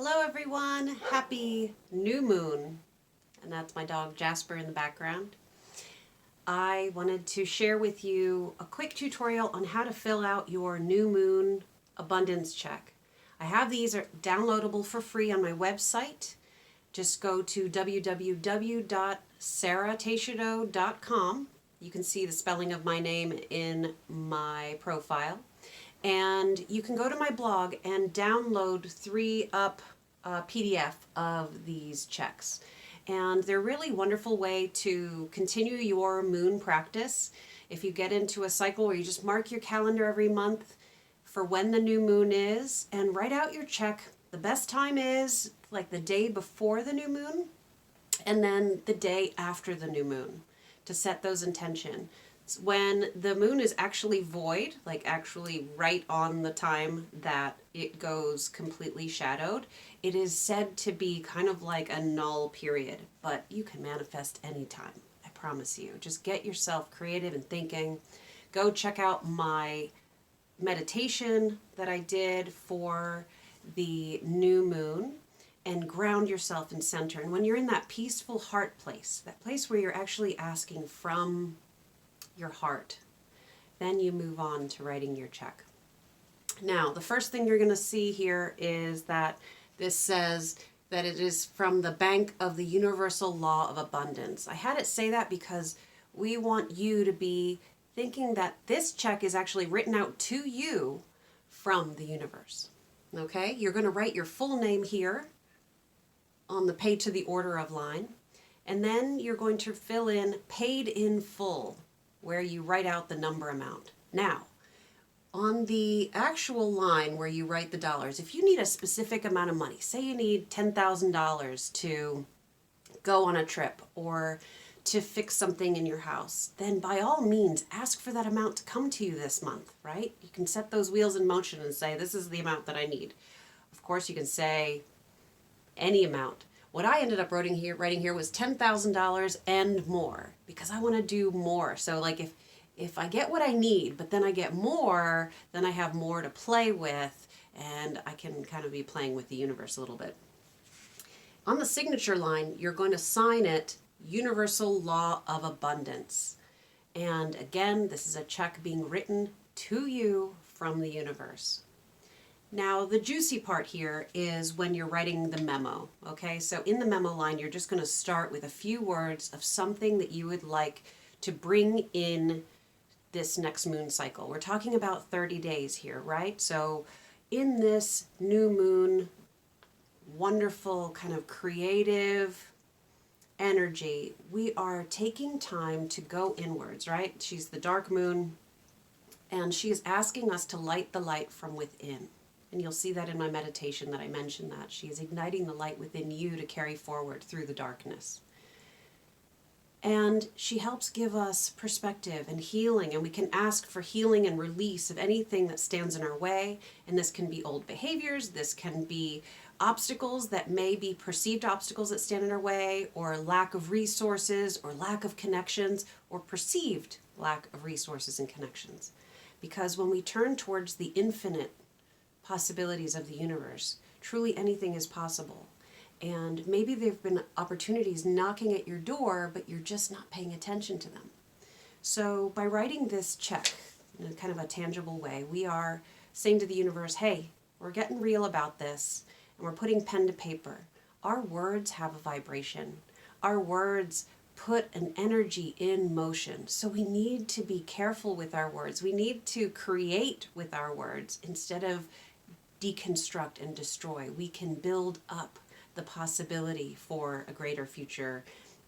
Hello everyone, happy new moon. And that's my dog Jasper in the background. I wanted to share with you a quick tutorial on how to fill out your new moon abundance check. I have these downloadable for free on my website. Just go to www.sarahtayshido.com. You can see the spelling of my name in my profile. And you can go to my blog and download 3-up PDF of these checks. And they're a really wonderful way to continue your moon practice. If you get into a cycle where you just mark your calendar every month for when the new moon is and write out your check. The best time is like the day before the new moon and then the day after the new moon to set those intentions. When the moon is actually void, like actually right on the time that it goes completely shadowed, it is said to be kind of like a null period, but you can manifest anytime. I promise you. Just get yourself creative and thinking. Go check out my meditation that I did for the new moon and ground yourself in center. And when you're in that peaceful heart place, that place where you're actually asking from your heart, then you move on to writing your check. Now, the first thing you're going to see here is that this says that it is from the Bank of the Universal Law of Abundance. I had it say that because we want you to be thinking that this check is actually written out to you from the universe. Okay? You're going to write your full name here on the pay to the order of line, and then you're going to fill in paid in full, where you write out the number amount. Now, on the actual line where you write the dollars, if you need a specific amount of money, say you need $10,000 to go on a trip or to fix something in your house, then by all means ask for that amount to come to you this month, right? You can set those wheels in motion and say, this is the amount that I need. Of course, you can say any amount. What I ended up writing here was $10,000 and more, because I want to do more. So like if I get what I need, but then I get more, then I have more to play with, and I can kind of be playing with the universe a little bit. On the signature line, you're going to sign it, Universal Law of Abundance. And again, this is a check being written to you from the universe. Now, the juicy part here is when you're writing the memo, okay? So in the memo line, you're just going to start with a few words of something that you would like to bring in this next moon cycle. We're talking about 30 days here, right? So in this new moon, wonderful kind of creative energy, we are taking time to go inwards, right? She's the dark moon, and she is asking us to light the light from within. And you'll see that in my meditation that I mentioned that. She is igniting the light within you to carry forward through the darkness. And she helps give us perspective and healing, and we can ask for healing and release of anything that stands in our way. And this can be old behaviors, this can be obstacles that may be perceived obstacles that stand in our way, or lack of resources, or lack of connections, or perceived lack of resources and connections. Because when we turn towards the infinite possibilities of the universe, truly anything is possible. And maybe there have been opportunities knocking at your door, but you're just not paying attention to them. So by writing this check in a kind of a tangible way, we are saying to the universe, hey, we're getting real about this, and we're putting pen to paper. Our words have a vibration. Our words put an energy in motion. So we need to be careful with our words. We need to create with our words instead of deconstruct and destroy. We can build up the possibility for a greater future,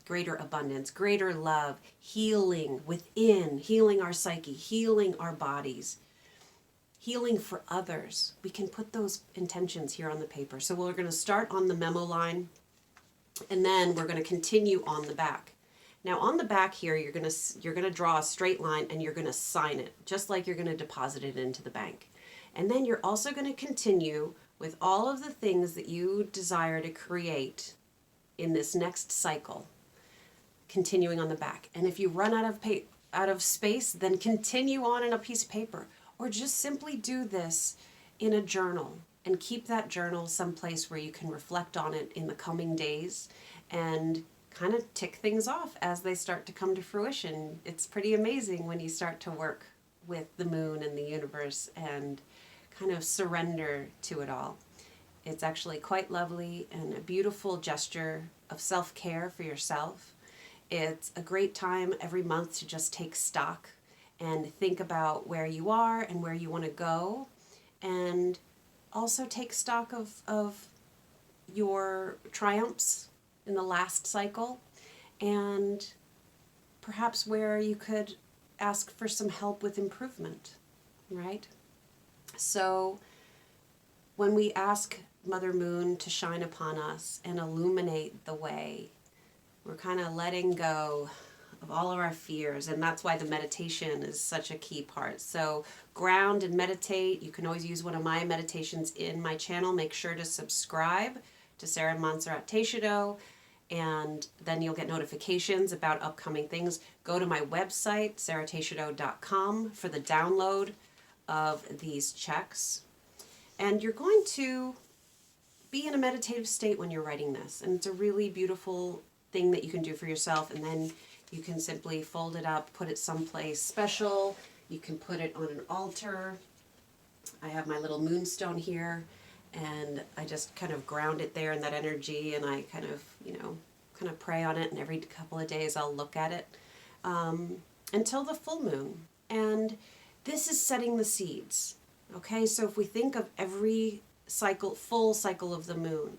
greater abundance, greater love, healing within, healing our psyche, healing our bodies, healing for others. We can put those intentions here on the paper. So we're going to start on the memo line, and then we're going to continue on the back. Now on the back here, you're going to draw a straight line and you're going to sign it, just like you're going to deposit it into the bank. And then you're also going to continue with all of the things that you desire to create in this next cycle, continuing on the back. And if you run out of space, then continue on in a piece of paper, or just simply do this in a journal. and keep that journal someplace where you can reflect on it in the coming days and kind of tick things off as they start to come to fruition. It's pretty amazing when you start to work with the moon and the universe and kind of surrender to it all. It's actually quite lovely and a beautiful gesture of self-care for yourself. It's a great time every month to just take stock and think about where you are and where you want to go, and also take stock of your triumphs in the last cycle, and perhaps where you could ask for some help with improvement, right? So when we ask Mother Moon to shine upon us and illuminate the way, we're kind of letting go of all of our fears, and that's why the meditation is such a key part. So ground and meditate. You can always use one of my meditations in my channel. Make sure to subscribe to Sarah Montserrat Teixeira, and then you'll get notifications about upcoming things. Go to my website, sarahtayshido.com, for the download of these checks. And you're going to be in a meditative state when you're writing this, and it's a really beautiful thing that you can do for yourself. And then you can simply fold it up, put it someplace special. You can put it on an altar. I have my little moonstone here, and I just kind of ground it there in that energy, and I kind of pray on it, and every couple of days I'll look at it until the full moon. And this is setting the seeds. Okay, so if we think of every cycle, full cycle of the moon,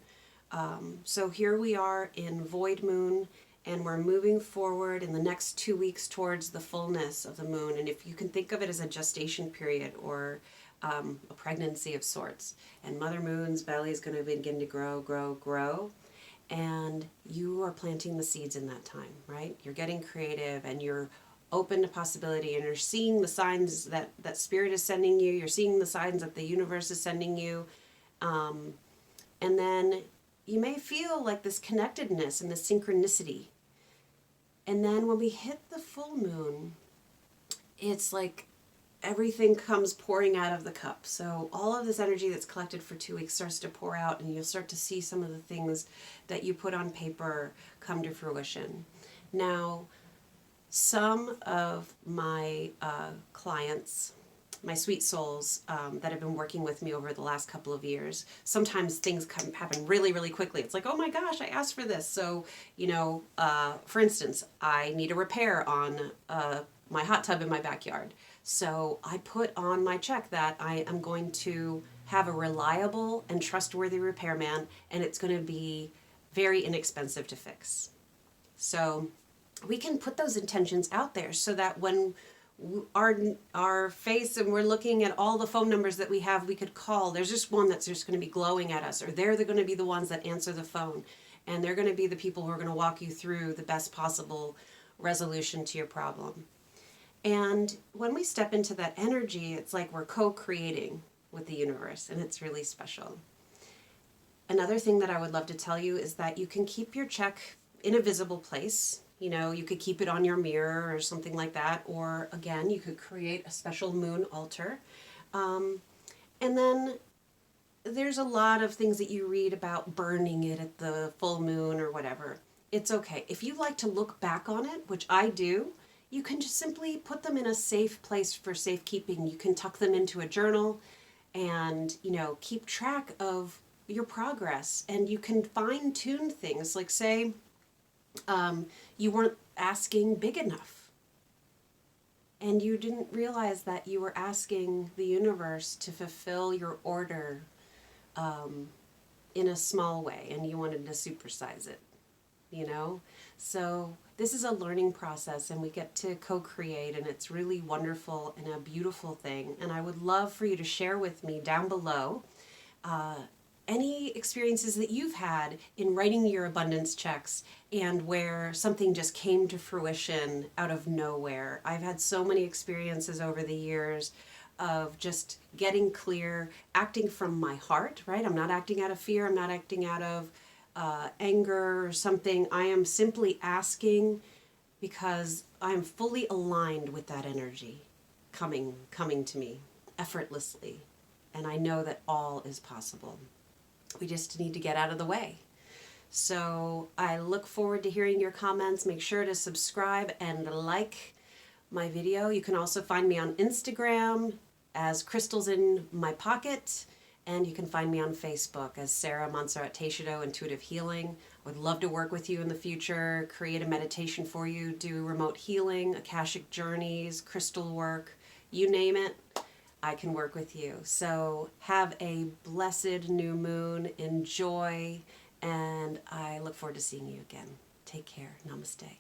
so here we are in void moon, and we're moving forward in the next 2 weeks towards the fullness of the moon. And if you can think of it as a gestation period or a pregnancy of sorts, and Mother Moon's belly is going to begin to grow, and you are planting the seeds in that time, right? You're getting creative, and you're open to possibility, and you're seeing the signs that Spirit is sending you. You're seeing the signs that the universe is sending you. And then you may feel like this connectedness and this synchronicity. And then when we hit the full moon, it's like everything comes pouring out of the cup. So all of this energy that's collected for 2 weeks starts to pour out, and you'll start to see some of the things that you put on paper come to fruition. Now, some of my clients, my sweet souls that have been working with me over the last couple of years, sometimes things happen really, really quickly. It's like, oh my gosh, I asked for this. So, for instance, I need a repair on my hot tub in my backyard. So I put on my check that I am going to have a reliable and trustworthy repairman, and it's going to be very inexpensive to fix. So we can put those intentions out there so that when our face and we're looking at all the phone numbers that we have, we could call. There's just one that's just going to be glowing at us, or they're going to be the ones that answer the phone, and they're going to be the people who are going to walk you through the best possible resolution to your problem. And when we step into that energy, it's like we're co-creating with the universe, and it's really special. Another thing that I would love to tell you is that you can keep your check in a visible place. You could keep it on your mirror or something like that, or again, you could create a special moon altar. And then there's a lot of things that you read about burning it at the full moon or whatever. It's okay. If you like to look back on it, which I do, you can just simply put them in a safe place for safekeeping. You can tuck them into a journal and, keep track of your progress. And you can fine tune things, like say, you weren't asking big enough, and you didn't realize that you were asking the universe to fulfill your order in a small way, and you wanted to supersize it, So this is a learning process, and we get to co-create, and it's really wonderful and a beautiful thing. And I would love for you to share with me down below any experiences that you've had in writing your abundance checks, and where something just came to fruition out of nowhere. I've had so many experiences over the years of just getting clear, acting from my heart, right? I'm not acting out of fear. I'm not acting out of anger or something. I am simply asking because I'm fully aligned with that energy coming to me effortlessly. and I know that all is possible. We just need to get out of the way. So I look forward to hearing your comments. Make sure to subscribe and like my video. You can also find me on Instagram as Crystals in My Pocket, and you can find me on Facebook as Sarah Montserrat Teixedo Intuitive Healing. I would love to work with you in the future, create a meditation for you, do remote healing, Akashic journeys, crystal work, you name it, I can work with you. So have a blessed new moon, enjoy, and I look forward to seeing you again. Take care. Namaste.